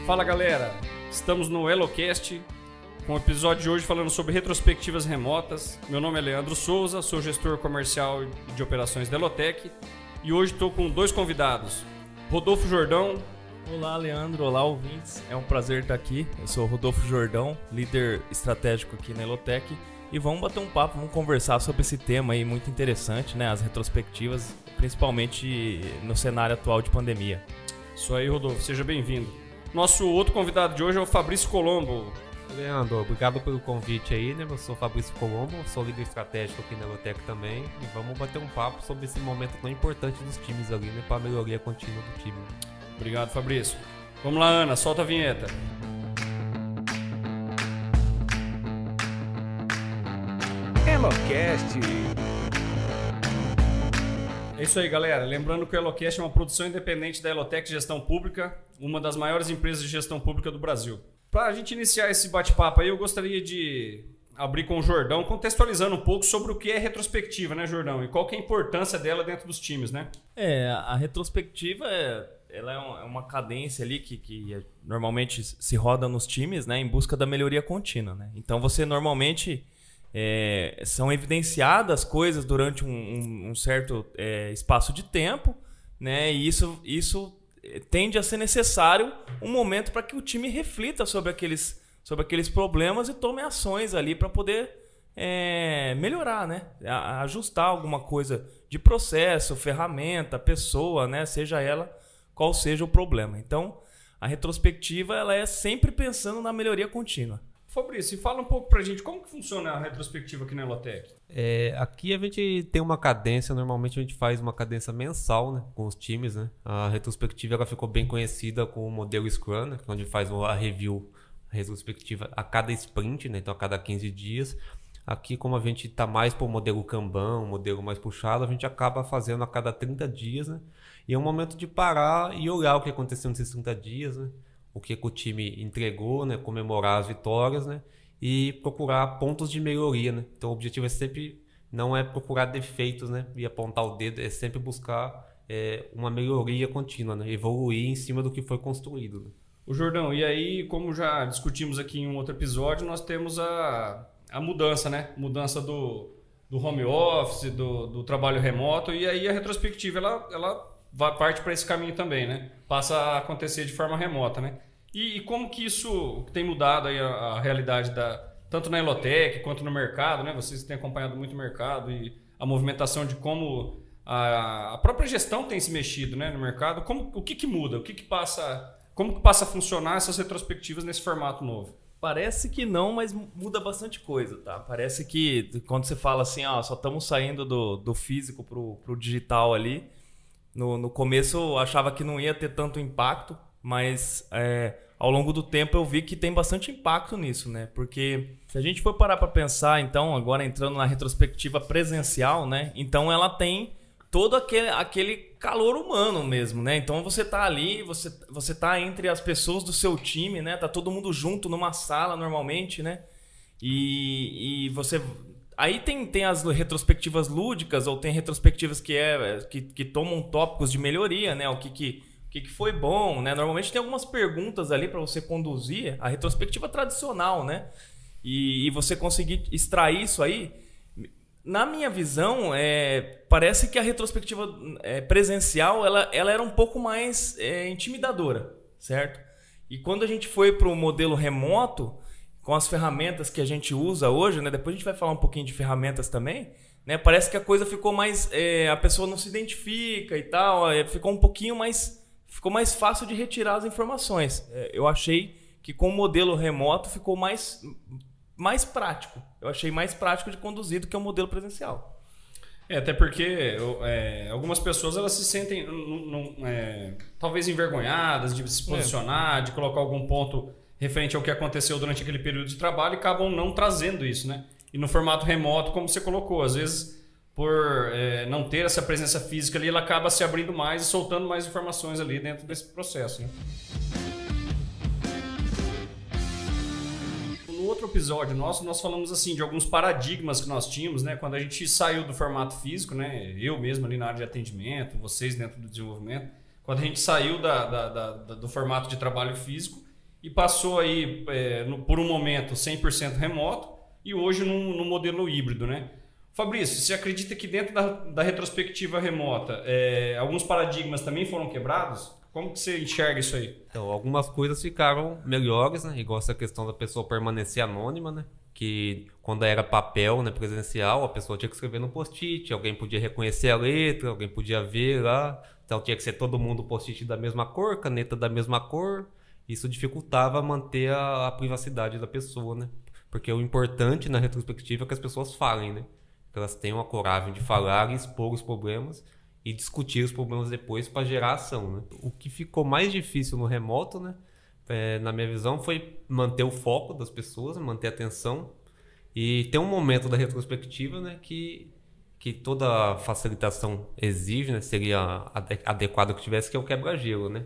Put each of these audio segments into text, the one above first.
Fala galera, estamos no Elocast com o episódio de hoje falando sobre retrospectivas remotas. Meu nome é Leandro Souza, sou gestor comercial de operações da Elotec e hoje estou com dois convidados, Rodolfo Jordão. Olá Leandro, olá ouvintes, é um prazer estar aqui. Eu sou Rodolfo Jordão, líder estratégico aqui na Elotec e vamos bater um papo, vamos conversar sobre esse tema aí muito interessante, né? As retrospectivas, principalmente no cenário atual de pandemia. Isso aí, Rodolfo, seja bem-vindo. Nosso outro convidado de hoje é o Fabrício Colombo. Leandro, obrigado pelo convite aí, né? Eu sou o Fabrício Colombo, sou líder estratégico aqui na Elotec também e vamos bater um papo sobre esse momento tão importante dos times ali, né? Para a melhoria contínua do time. Obrigado, Fabrício. Vamos lá, Ana, solta a vinheta. Elocast. É isso aí, galera. Lembrando que o Elocast é uma produção independente da Elotec Gestão Pública, uma das maiores empresas de gestão pública do Brasil. Para a gente iniciar esse bate-papo aí, eu gostaria de abrir com o Jordão, contextualizando um pouco sobre o que é retrospectiva, né, Jordão? E qual que é a importância dela dentro dos times, né? A retrospectiva ela é uma cadência ali que normalmente se roda nos times, né, em busca da melhoria contínua, né? Então você normalmente são evidenciadas coisas durante um certo espaço de tempo, né? E isso tende a ser necessário um momento para que o time reflita sobre aqueles problemas e tome ações ali para poder melhorar, né? Ajustar alguma coisa de processo, ferramenta, pessoa, né? Seja ela qual seja o problema. Então, a retrospectiva ela é sempre pensando na melhoria contínua. Fabrício, fala um pouco pra gente como que funciona a retrospectiva aqui na Elotec. Aqui a gente tem uma cadência, normalmente a gente faz uma cadência mensal, né, com os times, né? A retrospectiva ela ficou bem conhecida com o modelo Scrum, né, onde faz a review, a retrospectiva a cada sprint, né, então a cada 15 dias. Aqui, como a gente está mais para o modelo Kanban, um modelo mais puxado, a gente acaba fazendo a cada 30 dias, né? E é um momento de parar e olhar o que aconteceu nesses 30 dias, né? O que o time entregou, né? Comemorar as vitórias, né? E procurar pontos de melhoria, né? Então o objetivo é sempre, não é procurar defeitos, né? E apontar o dedo, é sempre buscar uma melhoria contínua, né? Evoluir em cima do que foi construído, né? O Jordão, e aí, como já discutimos aqui em um outro episódio, nós temos a mudança, né? Mudança do home office, do trabalho remoto, e aí a retrospectiva ela parte para esse caminho também, né? Passa a acontecer de forma remota, né? E como que isso tem mudado aí a realidade tanto na Elotec quanto no mercado, né? Vocês têm acompanhado muito o mercado e a movimentação de como a própria gestão tem se mexido, né, no mercado. O que muda? Como que passa a funcionar essas retrospectivas nesse formato novo? Parece que não, mas muda bastante coisa, tá? Parece que quando você fala assim, só estamos saindo do físico pro digital ali, no começo eu achava que não ia ter tanto impacto, mas ao longo do tempo eu vi que tem bastante impacto nisso, né? Porque se a gente for parar para pensar, então, agora entrando na retrospectiva presencial, né? Então ela tem todo aquele calor humano mesmo, né? Então você tá ali, você tá entre as pessoas do seu time, né? Tá todo mundo junto numa sala normalmente, né? E você... Aí tem as retrospectivas lúdicas ou tem retrospectivas que tomam tópicos de melhoria, né? O que foi bom, né? Normalmente tem algumas perguntas ali para você conduzir a retrospectiva tradicional, né? E você conseguir extrair isso aí. Na minha visão, parece que a retrospectiva presencial ela era um pouco mais intimidadora, certo? E quando a gente foi para o modelo remoto, com as ferramentas que a gente usa hoje, né? Depois a gente vai falar um pouquinho de ferramentas também, né? Parece que a coisa ficou mais... a pessoa não se identifica e tal, ficou um pouquinho mais... Ficou mais fácil de retirar as informações. Eu achei que com o modelo remoto ficou mais prático. Eu achei mais prático de conduzir do que o modelo presencial. Até porque algumas pessoas elas se sentem talvez envergonhadas de se posicionar, de colocar algum ponto referente ao que aconteceu durante aquele período de trabalho e acabam não trazendo isso, né? E no formato remoto, como você colocou, às vezes por não ter essa presença física ali, ela acaba se abrindo mais e soltando mais informações ali dentro desse processo, né? No outro episódio nosso, nós falamos assim de alguns paradigmas que nós tínhamos, né? Quando a gente saiu do formato físico, né? Eu mesmo ali na área de atendimento, vocês dentro do desenvolvimento, quando a gente saiu do formato de trabalho físico e passou aí por um momento 100% remoto e hoje no modelo híbrido, né? Fabrício, você acredita que dentro da retrospectiva remota alguns paradigmas também foram quebrados? Como que você enxerga isso aí? Então, algumas coisas ficaram melhores, né? Igual essa questão da pessoa permanecer anônima, né? Que quando era papel, né, presencial, a pessoa tinha que escrever no post-it, alguém podia reconhecer a letra, alguém podia ver lá. Então tinha que ser todo mundo post-it da mesma cor, caneta da mesma cor. Isso dificultava manter a privacidade da pessoa, né? Porque o importante na retrospectiva é que as pessoas falem, né? Que elas tenham a coragem de falar e expor os problemas e discutir os problemas depois para gerar ação, né? O que ficou mais difícil no remoto, né, na minha visão, foi manter o foco das pessoas, manter a atenção e ter um momento da retrospectiva, né, que toda facilitação exige, né, seria adequado que tivesse, que é o quebra-gelo, né?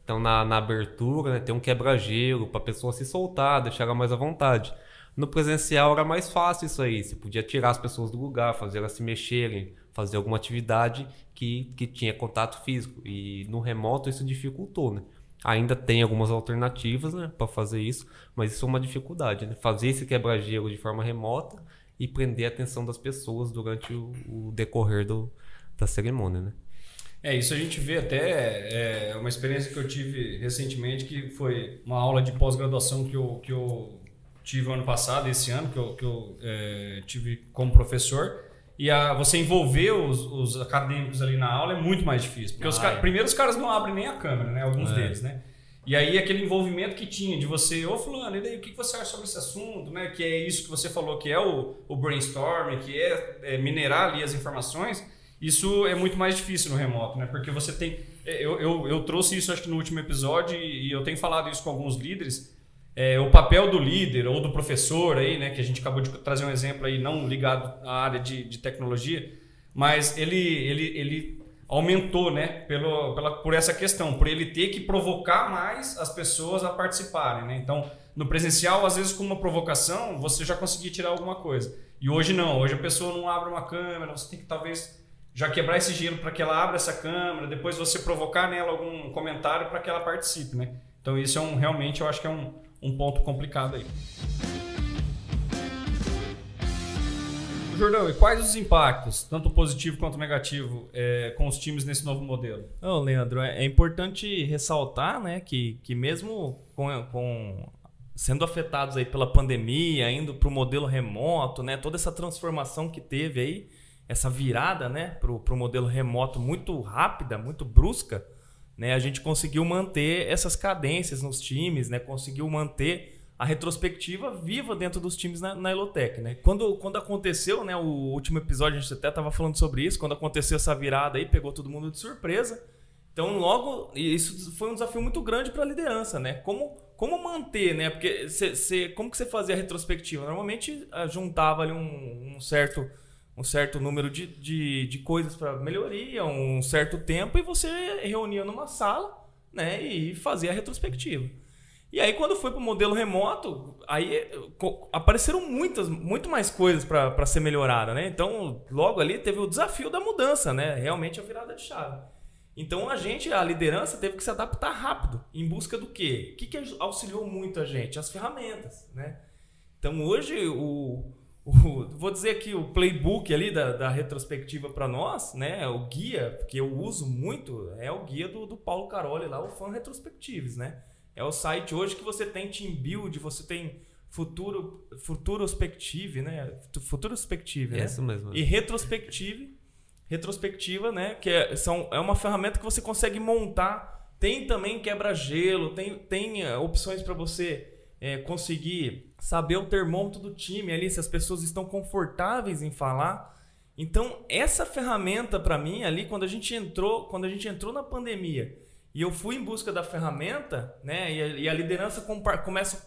Então na abertura, né, ter um quebra-gelo para a pessoa se soltar, deixar ela mais à vontade. No presencial era mais fácil isso aí, você podia tirar as pessoas do lugar, fazer elas se mexerem, fazer alguma atividade que tinha contato físico. E no remoto isso dificultou, né? Ainda tem algumas alternativas, né, para fazer isso, mas isso é uma dificuldade, né? Fazer esse quebra-gelo de forma remota e prender a atenção das pessoas durante o decorrer da cerimônia, né? Isso a gente vê até uma experiência que eu tive recentemente, que foi uma aula de pós-graduação que eu tive ano passado, esse ano, que eu tive como professor. E você envolver os acadêmicos ali na aula é muito mais difícil. Porque primeiro os caras não abrem nem a câmera, né? Alguns deles, né? E aí aquele envolvimento que tinha de você, ô fulano, e daí o que você acha sobre esse assunto, né? Que é isso que você falou, que é o brainstorming, que é minerar ali as informações. Isso é muito mais difícil no remoto, né? Porque você tem... Eu trouxe isso acho que no último episódio e eu tenho falado isso com alguns líderes. O papel do líder ou do professor aí, né, que a gente acabou de trazer um exemplo aí não ligado à área de tecnologia, mas ele aumentou, né, por essa questão, por ele ter que provocar mais as pessoas a participarem, né? Então, no presencial, às vezes com uma provocação, você já conseguia tirar alguma coisa. E hoje não, hoje a pessoa não abre uma câmera, você tem que talvez já quebrar esse gelo para que ela abra essa câmera, depois você provocar nela algum comentário para que ela participe, né? Então isso realmente eu acho que é um ponto complicado aí. Jordão, e quais os impactos, tanto positivo quanto negativo, com os times nesse novo modelo? Leandro, é importante ressaltar, né, que mesmo sendo afetados aí pela pandemia, indo para o modelo remoto, né, toda essa transformação que teve aí, essa virada, né, para o modelo remoto muito rápida, muito brusca, né, a gente conseguiu manter essas cadências nos times, né, conseguiu manter a retrospectiva viva dentro dos times na Elotec, né? Quando aconteceu, né, o último episódio, a gente até estava falando sobre isso, quando aconteceu essa virada aí, pegou todo mundo de surpresa. Então, logo, isso foi um desafio muito grande para a liderança, né? Como manter, né? Porque como que você fazia a retrospectiva? Normalmente, juntava ali um certo número de coisas para melhoria, um certo tempo, e você reunia numa sala, né, e fazia a retrospectiva. E aí, quando foi para o modelo remoto, aí apareceram muito mais coisas para ser melhorada, né? Então, logo ali teve o desafio da mudança, né? Realmente a virada de chave. Então, a liderança teve que se adaptar rápido. Em busca do quê? O que auxiliou muito a gente? As ferramentas, né? Então, hoje, vou dizer aqui, o playbook ali da retrospectiva para nós, né? O guia que eu uso muito é o guia do Paulo Caroli lá, o Fan Retrospectives, né? É o site hoje que você tem Team Build, você tem Futurospective, né? Futurospective, né? Isso mesmo. E retrospectiva, né? Que é uma ferramenta que você consegue montar. Tem também quebra-gelo, tem opções para você conseguir saber o termômetro do time ali, se as pessoas estão confortáveis em falar. Então, essa ferramenta para mim ali, quando a gente entrou na pandemia, e eu fui em busca da ferramenta, né? E a liderança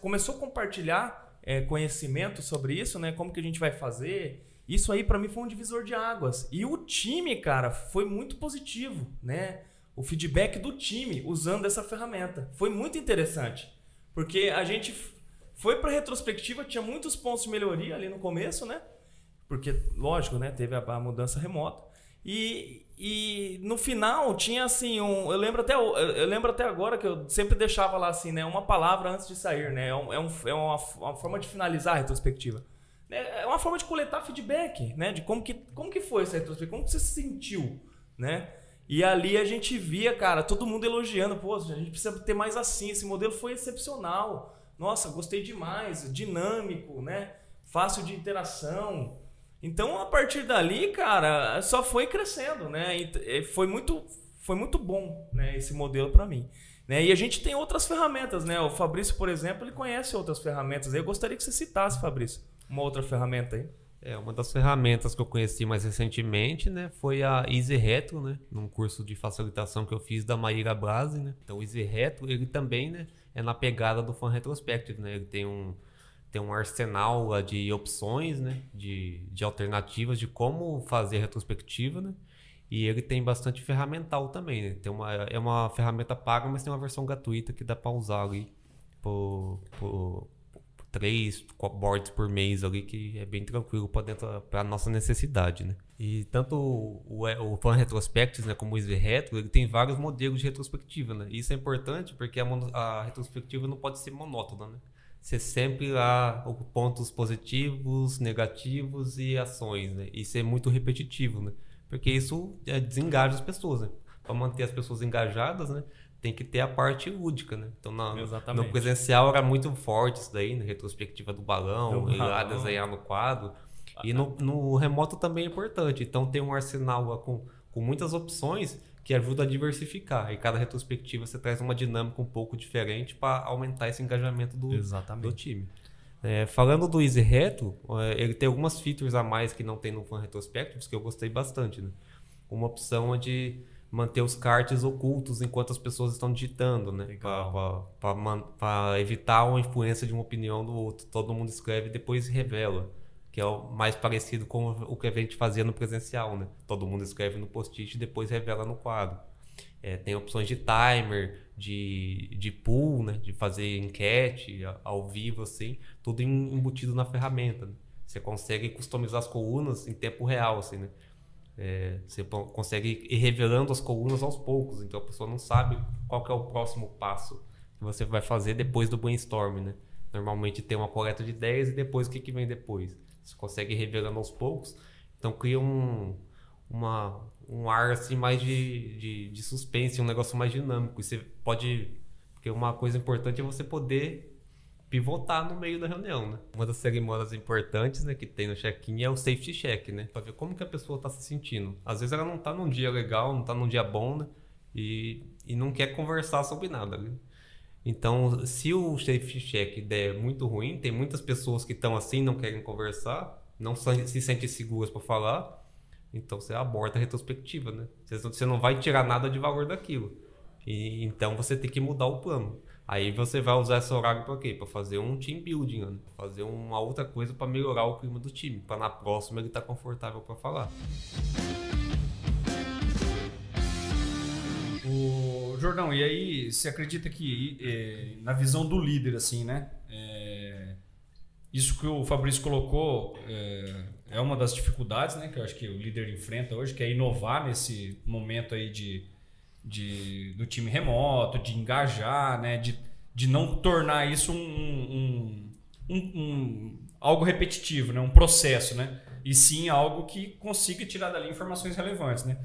começou a compartilhar conhecimento sobre isso, né? Como que a gente vai fazer. Isso aí para mim foi um divisor de águas. E o time, cara, foi muito positivo, né? O feedback do time usando essa ferramenta. Foi muito interessante. Porque a gente foi para a retrospectiva, tinha muitos pontos de melhoria ali no começo, né? Porque, lógico, né? Teve a mudança remota. E E no final tinha assim, eu lembro até agora que eu sempre deixava lá assim, né, uma palavra antes de sair, né? É uma forma de finalizar a retrospectiva. É uma forma de coletar feedback, né? De como que foi essa retrospectiva, como que você se sentiu, né? E ali a gente via, cara, todo mundo elogiando, pô, a gente precisa ter mais assim, esse modelo foi excepcional. Nossa, gostei demais, dinâmico, né? Fácil de interação. Então, a partir dali, cara, só foi crescendo, né? E foi muito bom, né, esse modelo para mim. Né? E a gente tem outras ferramentas, né? O Fabrício, por exemplo, ele conhece outras ferramentas. Eu gostaria que você citasse, Fabrício, uma outra ferramenta aí. Uma das ferramentas que eu conheci mais recentemente, né, foi a Easy Retro, né, num curso de facilitação que eu fiz da Maíra Blasi, né. Então, o Easy Retro, ele também, né, é na pegada do Fan Retrospective, né. Ele tem um arsenal lá de opções, né, de alternativas de como fazer retrospectiva, né. E ele tem bastante ferramental também, né. É uma ferramenta paga, mas tem uma versão gratuita que dá para usar ali por 3 boards por mês ali, que é bem tranquilo para a nossa necessidade, né? E tanto o Fan Retrospectives, né, como o Easy Retro, ele tem vários modelos de retrospectiva, né? E isso é importante porque a retrospectiva não pode ser monótona, né? Ser sempre lá pontos positivos, negativos e ações, né? E ser muito repetitivo, né? Porque isso desengaja as pessoas, né? Para manter as pessoas engajadas, né? Tem que ter a parte lúdica, né? Então, no presencial era muito forte isso daí, na retrospectiva do balão, ir lá desenhar no quadro. E no remoto também é importante. Então, tem um arsenal lá com muitas opções que ajuda a diversificar. E cada retrospectiva você traz uma dinâmica um pouco diferente para aumentar esse engajamento do time. Falando do Easy Retro, ele tem algumas features a mais que não tem no Fan Retrospectives que eu gostei bastante, né? Uma opção é de manter os cards ocultos enquanto as pessoas estão digitando, né? Para evitar uma influência de uma opinião do outro. Todo mundo escreve e depois revela, que é o mais parecido com o que a gente fazia no presencial, né? Todo mundo escreve no post-it e depois revela no quadro. Tem opções de timer, de pool, né? De fazer enquete ao vivo, assim, tudo embutido na ferramenta, né? Você consegue customizar as colunas em tempo real, assim, né? Você consegue ir revelando as colunas aos poucos, então a pessoa não sabe qual que é o próximo passo que você vai fazer depois do brainstorm, né? Normalmente tem uma coleta de ideias e depois o que vem depois. Você consegue ir revelando aos poucos, então cria um ar assim mais de suspense, um negócio mais dinâmico. E você pode, porque uma coisa importante é você poder pivotar no meio da reunião, né? Uma das cerimônias importantes, né, que tem no check-in é o safety check, né? Pra ver como que a pessoa tá se sentindo. Às vezes ela não tá num dia legal, não tá num dia bom, né? E não quer conversar sobre nada, né? Então, se o safety check der muito ruim, tem muitas pessoas que estão assim, não querem conversar, não se sentem seguras para falar, então você aborta a retrospectiva, né? Você não vai tirar nada de valor daquilo. E então você tem que mudar o plano. Aí você vai usar esse horário para quê? Para fazer um team building, né? Fazer uma outra coisa para melhorar o clima do time, para na próxima ele estar confortável para falar. O Jordão, e aí você acredita que na visão do líder, assim, né? Isso que o Fabrício colocou é uma das dificuldades, né? Que eu acho que o líder enfrenta hoje, que é inovar nesse momento aí do time remoto, de engajar, né? De não tornar isso algo repetitivo, né? Um processo, né? E sim algo que consiga tirar dali informações relevantes, né?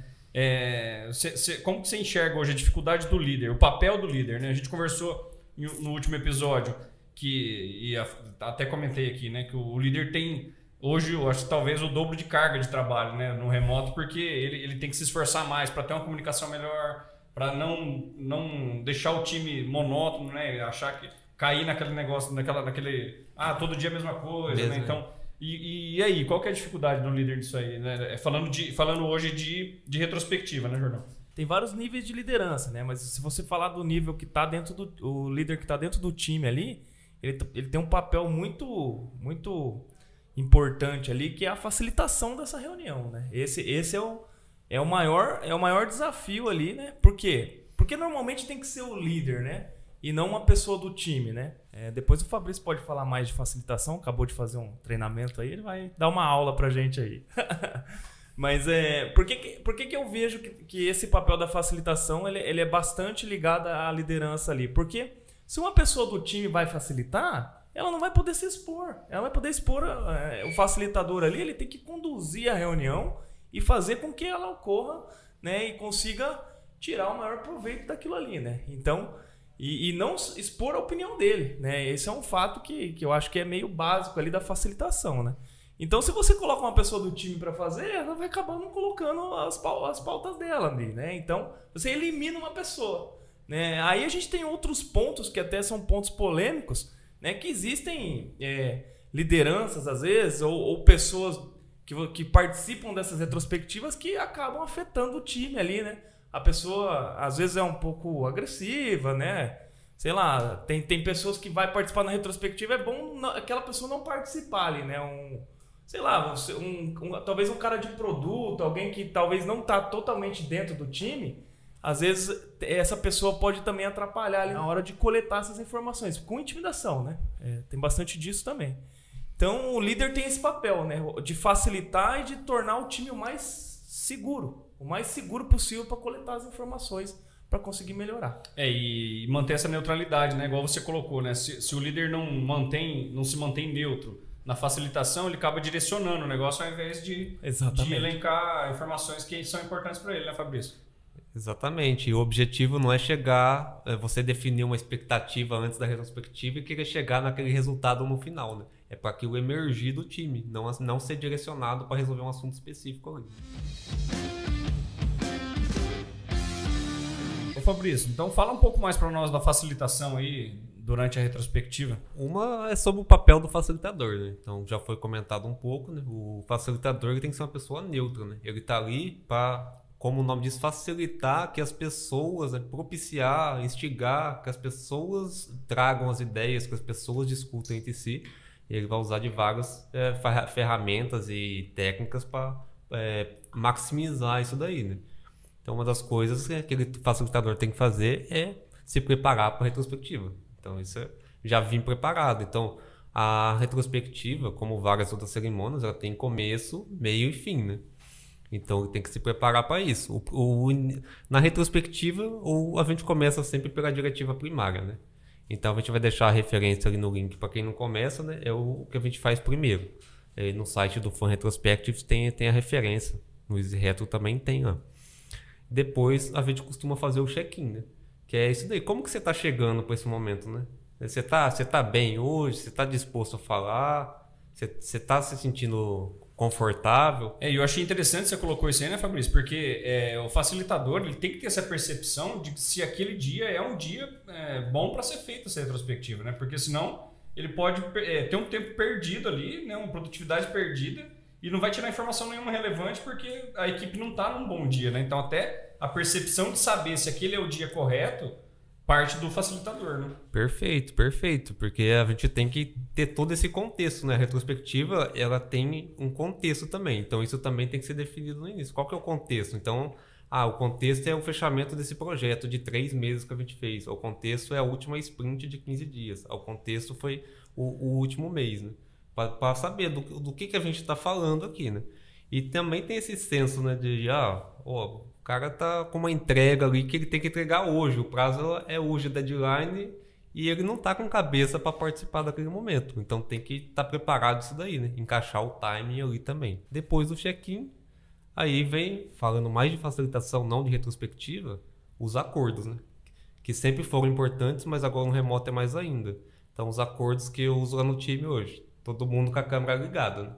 Como que você enxerga hoje a dificuldade do líder, o papel do líder, né? A gente conversou no último episódio e até comentei aqui, né? Que o líder tem hoje, eu acho, talvez o dobro de carga de trabalho, né, no remoto, porque ele tem que se esforçar mais para ter uma comunicação melhor, para não deixar o time monótono, né? Achar que cair naquele negócio, naquele todo dia a mesma coisa, né? Então, e aí, qual que é a dificuldade do líder disso aí, né? Falando hoje de retrospectiva, né, Jordão? Tem vários níveis de liderança, né? Mas se você falar do nível que tá dentro o líder que está dentro do time ali, ele tem um papel muito, muito importante ali, que é a facilitação dessa reunião, né? Esse é o maior desafio ali, né? Por quê? Porque normalmente tem que ser o líder, né? E não uma pessoa do time, né? Depois o Fabrício pode falar mais de facilitação, acabou de fazer um treinamento aí, ele vai dar uma aula pra gente aí. Mas por que eu vejo que esse papel da facilitação ele é bastante ligado à liderança ali? Porque se uma pessoa do time vai facilitar, ela não vai poder se expor. Ela vai poder expor o facilitador ali, ele tem que conduzir a reunião e fazer com que ela ocorra, né, e consiga tirar o maior proveito daquilo ali, né? Então, e não expor a opinião dele, né? Esse é um fato que eu acho que é meio básico ali da facilitação, né? Então, se você coloca uma pessoa do time para fazer, ela vai acabar não colocando as pautas dela ali, né? Então, você elimina uma pessoa, né? Aí a gente tem outros pontos que até são pontos polêmicos, né? Que existem lideranças, às vezes, ou pessoas que participam dessas retrospectivas que acabam afetando o time ali, né? A pessoa, às vezes, é um pouco agressiva, né? Sei lá, tem pessoas que vai participar na retrospectiva, é bom aquela pessoa não participar ali, né? Sei lá, talvez um cara de produto, alguém que talvez não está totalmente dentro do time, às vezes essa pessoa pode também atrapalhar ali na hora de coletar essas informações, com intimidação, né? Tem bastante disso também. Então o líder tem esse papel, né? De facilitar e de tornar o time o mais seguro possível para coletar as informações para conseguir melhorar. E manter essa neutralidade, né? Igual você colocou, né? Se o líder não se mantém neutro na facilitação, ele acaba direcionando o negócio ao invés de elencar informações que são importantes para ele, né, Fabrício? Exatamente. E o objetivo não é você definir uma expectativa antes da retrospectiva e querer chegar naquele resultado no final, né? É para aquilo emergir do time, não ser direcionado para resolver um assunto específico ali. Ô Fabrício, então fala um pouco mais para nós da facilitação aí durante a retrospectiva. Uma é sobre o papel do facilitador, né? Então já foi comentado um pouco, né? O facilitador ele tem que ser uma pessoa neutra, né? Ele está ali para, como o nome diz, facilitar que as pessoas, né? Propiciar, instigar, que as pessoas tragam as ideias, que as pessoas discutam entre si. E ele vai usar de várias ferramentas e técnicas para maximizar isso daí, né? Então uma das coisas que aquele facilitador tem que fazer é se preparar para a retrospectiva. Então isso já vim preparado. Então a retrospectiva, como várias outras cerimônias, ela tem começo, meio e fim, né? Então tem que se preparar para isso. Na retrospectiva, a gente começa sempre pela diretiva primária, né? Então a gente vai deixar a referência ali no link para quem não começa, né? É o que a gente faz primeiro. No site do Fan Retrospectives tem a referência. No Easy Retro também tem lá. Depois a gente costuma fazer o check-in, né? Que é isso daí. Como que você está chegando para esse momento, né? Você tá bem hoje? Você está disposto a falar? Você está se sentindo confortável? E eu achei interessante você colocou isso aí, né, Fabrício? Porque o facilitador ele tem que ter essa percepção de que se aquele dia é um dia bom para ser feita essa retrospectiva, né? Porque senão ele pode ter um tempo perdido ali, né? Uma produtividade perdida e não vai tirar informação nenhuma relevante porque a equipe não está num bom dia, né? Então até a percepção de saber se aquele é o dia correto parte do facilitador, né? Perfeito, porque a gente tem que ter todo esse contexto, né? A retrospectiva, ela tem um contexto também, então isso também tem que ser definido no início. Qual que é o contexto? Então, o contexto é o fechamento desse projeto de 3 meses que a gente fez, o contexto é a última sprint de 15 dias, o contexto foi o último mês, né? Para saber do que a gente está falando aqui, né? E também tem esse senso, né, de o cara tá com uma entrega ali que ele tem que entregar hoje, o prazo é hoje, deadline, e ele não tá com cabeça para participar daquele momento. Então tem que estar preparado isso daí, né? Encaixar o timing ali também. Depois do check-in, aí vem, falando mais de facilitação, não de retrospectiva, os acordos, né? Que sempre foram importantes, mas agora no remoto é mais ainda. Então os acordos que eu uso lá no time hoje. Todo mundo com a câmera ligada, né?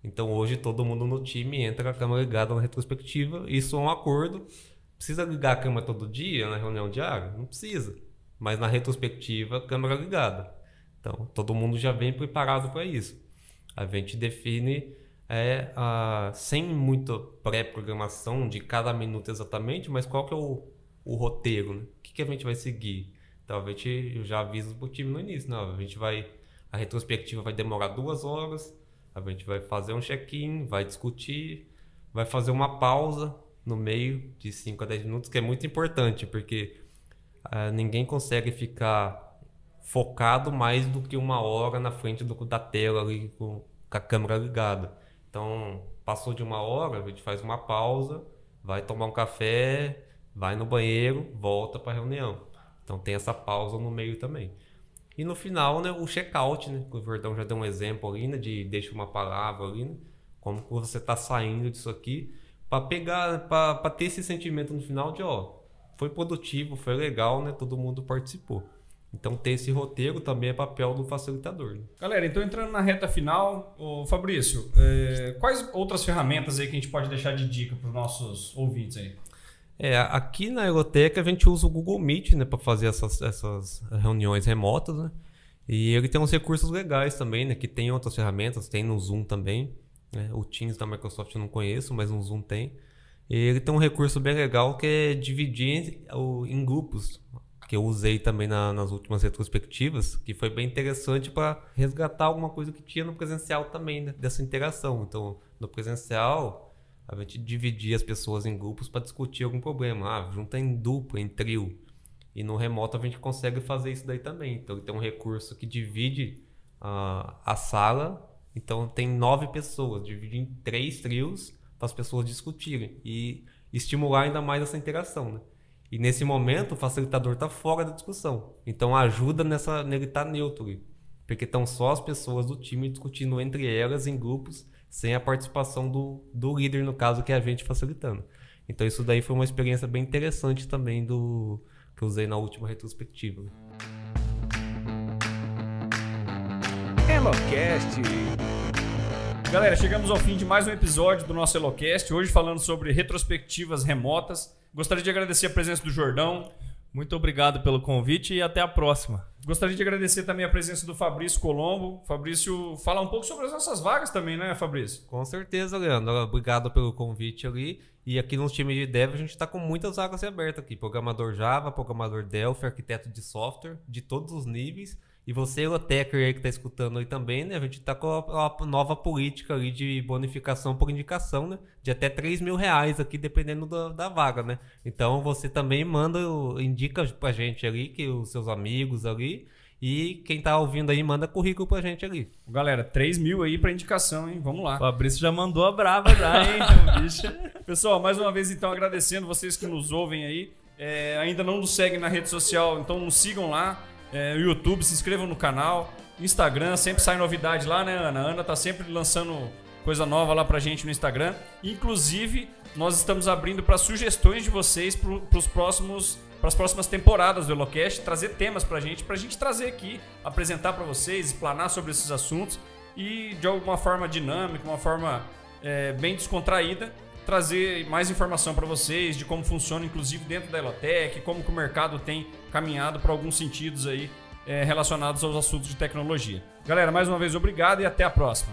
Então hoje todo mundo no time entra com a câmera ligada na retrospectiva. Isso é um acordo. Precisa ligar a câmera todo dia na reunião diária? Não precisa. Mas na retrospectiva, câmera ligada. Então todo mundo já vem preparado para isso. A gente define sem muita pré-programação de cada minuto exatamente, mas qual que é o roteiro, né? O que a gente vai seguir? Então eu já aviso para o time no início. Não, a retrospectiva vai demorar 2 horas. A gente vai fazer um check-in, vai discutir, vai fazer uma pausa no meio de 5 a 10 minutos, que é muito importante, porque ninguém consegue ficar focado mais do que 1 hora na frente da tela ali com a câmera ligada. Então, passou de 1 hora, a gente faz uma pausa, vai tomar um café, vai no banheiro, volta para a reunião. Então tem essa pausa no meio também. E no final, né, o check-out, né? O Verdão já deu um exemplo ali, né? De deixa uma palavra ali, né? Como que você está saindo disso aqui, para ter esse sentimento no final de, ó, foi produtivo, foi legal, né? Todo mundo participou. Então ter esse roteiro também é papel do facilitador. Né? Galera, então entrando na reta final, ô Fabrício, quais outras ferramentas aí que a gente pode deixar de dica para os nossos ouvintes aí? Aqui na Elotec a gente usa o Google Meet, né, para fazer essas reuniões remotas, né? E ele tem uns recursos legais também, né? Que tem outras ferramentas, tem no Zoom também. Né? O Teams da Microsoft eu não conheço, mas no Zoom tem. E ele tem um recurso bem legal que é dividir em grupos, que eu usei também nas últimas retrospectivas, que foi bem interessante para resgatar alguma coisa que tinha no presencial também, né? Dessa interação. Então, no presencial, a gente dividia as pessoas em grupos para discutir algum problema. Junta em dupla, em trio. E no remoto a gente consegue fazer isso daí também. Então, ele tem um recurso que divide a sala. Então, tem 9 pessoas, divide em 3 trios para as pessoas discutirem e estimular ainda mais essa interação, né? E nesse momento o facilitador está fora da discussão. Então ajuda nele estar neutro. Porque estão só as pessoas do time discutindo entre elas em grupos, sem a participação do líder, no caso, que é a gente facilitando. Então isso daí foi uma experiência bem interessante também que eu usei na última retrospectiva. Elocast. Galera, chegamos ao fim de mais um episódio do nosso Elocast. Hoje falando sobre retrospectivas remotas. Gostaria de agradecer a presença do Jordão. Muito obrigado pelo convite e até a próxima. Gostaria de agradecer também a presença do Fabrício Colombo. Fabrício, fala um pouco sobre as nossas vagas também, né, Fabrício? Com certeza, Leandro. Obrigado pelo convite ali. E aqui no time de Dev a gente está com muitas vagas abertas aqui. Programador Java, programador Delphi, arquiteto de software, de todos os níveis. E você, Elotecker aí que está escutando aí também, né? A gente está com a nova política ali de bonificação por indicação, né? De até R$3.000 aqui, dependendo da vaga, né? Então você também indica pra gente ali, que os seus amigos ali. E quem tá ouvindo aí, manda currículo pra gente ali. Galera, 3.000 aí pra indicação, hein? Vamos lá. O Fabrício já mandou a brava já, hein? Bicho. Pessoal, mais uma vez então agradecendo vocês que nos ouvem aí. Ainda não nos seguem na rede social, então nos sigam lá. No YouTube, se inscrevam no canal. Instagram, sempre sai novidade lá, né, Ana? A Ana tá sempre lançando coisa nova lá pra gente no Instagram. Inclusive, nós estamos abrindo para sugestões de vocês para as próximas temporadas do Elocast, trazer temas pra gente trazer aqui, apresentar para vocês, explanar sobre esses assuntos e de alguma forma dinâmica, uma forma bem descontraída, trazer mais informação para vocês de como funciona, inclusive dentro da Elotec, como que o mercado tem caminhado para alguns sentidos aí relacionados aos assuntos de tecnologia. Galera, mais uma vez obrigado e até a próxima.